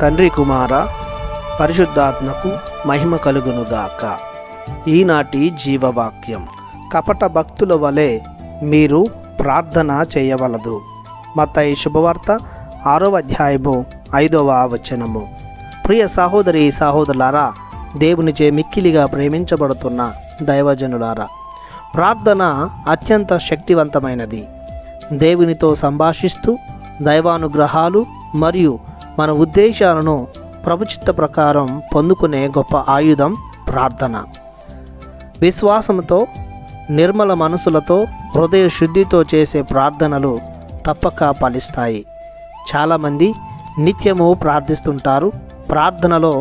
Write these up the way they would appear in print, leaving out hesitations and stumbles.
తండ్రి కుమార పరిశుద్ధాత్మకు మహిమ కలుగునుగాక. ఈనాటి జీవవాక్యం. కపట భక్తుల వలె మీరు ప్రార్థన చేయవలదు. మత్తయి శుభవార్త 6వ అధ్యాయము 5వ వచనము. ప్రియ సహోదరి సహోదరులారా, దేవునిచే మిక్కిలిగా ప్రేమించబడుతున్న దైవజనులారా, ప్రార్థన అత్యంత శక్తివంతమైనది. దేవునితో సంభాషిస్తూ దైవానుగ్రహాలు మరియు మన ఉద్దేశాలను ప్రభుచిత్త ప్రకారం పొందుకునే గొప్ప ఆయుధం ప్రార్థన. విశ్వాసంతో, నిర్మల మనసులతో, హృదయ శుద్ధితో చేసే ప్రార్థనలు తప్పక ఫలిస్తాయి. చాలామంది నిత్యము ప్రార్థిస్తుంటారు, ప్రార్థనలో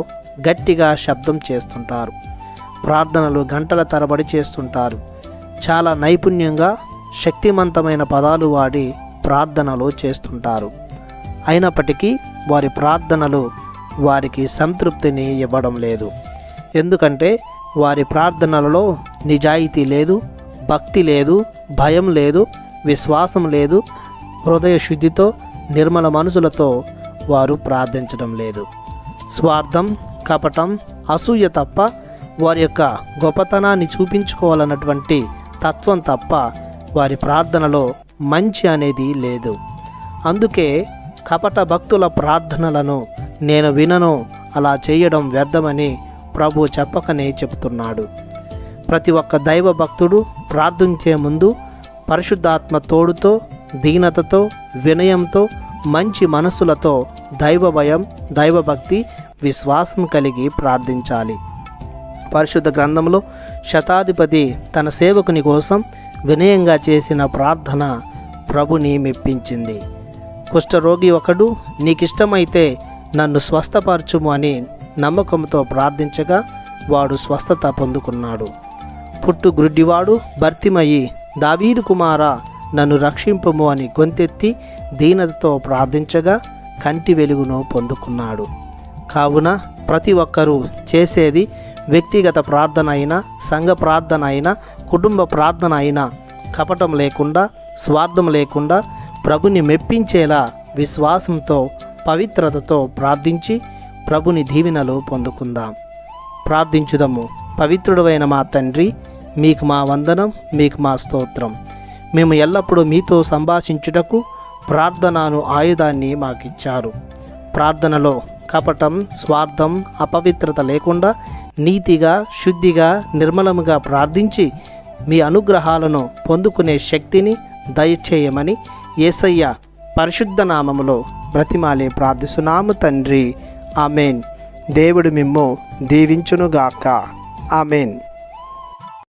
గట్టిగా శబ్దం చేస్తుంటారు, ప్రార్థనలు గంటల తరబడి చేస్తుంటారు, చాలా నైపుణ్యంగా శక్తివంతమైన పదాలు వాడి ప్రార్థనలు చేస్తుంటారు. అయినప్పటికీ వారి ప్రార్థనలు వారికి సంతృప్తిని ఇవ్వడం లేదు. ఎందుకంటే వారి ప్రార్థనలలో నిజాయితీ లేదు, భక్తి లేదు, భయం లేదు, విశ్వాసం లేదు, హృదయ శుద్ధితో, నిర్మల మనసులతో వారు ప్రార్థించడం లేదు. స్వార్థం, కపటం, అసూయ తప్ప, వారి యొక్క గొప్పతనాన్ని చూపించుకోవాలన్నటువంటి తత్వం తప్ప వారి ప్రార్థనలో మంచి అనేది లేదు. అందుకే కపట భక్తుల ప్రార్థనలను నేను వినను, అలా చేయడం వ్యర్థమని ప్రభు చెప్పకనే చెబుతున్నాడు. ప్రతి ఒక్క దైవ భక్తుడు ప్రార్థించే ముందు పరిశుద్ధాత్మ తోడుతో, దీనతతో, వినయంతో, మంచి మనస్సులతో, దైవ భయం, దైవభక్తి, విశ్వాసం కలిగి ప్రార్థించాలి. పరిశుద్ధ గ్రంథంలో శతాధిపతి తన సేవకుని కోసం వినయంగా చేసిన ప్రార్థన ప్రభుని మెప్పించింది. కుష్ఠరోగి ఒకడు, నీకిష్టమైతే నన్ను స్వస్థపరచుము అని నమ్మకంతో ప్రార్థించగా వాడు స్వస్థత పొందుకున్నాడు. పుట్టు గ్రుడ్డివాడు భర్తిమయి, దావీదు కుమారా నన్ను రక్షింపుము అని గొంతెత్తి దీనతతో ప్రార్థించగా కంటి వెలుగును పొందుకున్నాడు. కావున ప్రతి ఒక్కరూ చేసేది వ్యక్తిగత ప్రార్థన అయినా, సంఘ ప్రార్థన అయినా, కుటుంబ ప్రార్థన అయినా కపటం లేకుండా, స్వార్థం లేకుండా ప్రభుని మెప్పించేలా విశ్వాసంతో, పవిత్రతతో ప్రార్థించి ప్రభుని దీవెనలు పొందుకుందాం. ప్రార్థించుదము. పవిత్రుడైన మా తండ్రి, మీకు మా వందనం, మీకు మా స్తోత్రం. మేము ఎల్లప్పుడూ మీతో సంభాషించుటకు ప్రార్థనను ఆయుధాన్ని మాకిచ్చారు. ప్రార్థనలో కపటం, స్వార్థం, అపవిత్రత లేకుండా నీతిగా, శుద్ధిగా, నిర్మలముగా ప్రార్థించి మీ అనుగ్రహాలను పొందుకునే శక్తిని దయచేయమని యేసయ్య పరిశుద్ధ నామములో బ్రతిమాలే ప్రార్థిస్తున్నాము తండ్రి. ఆమెన్. దేవుడు మిమ్ము దీవించునుగాక. ఆమెన్.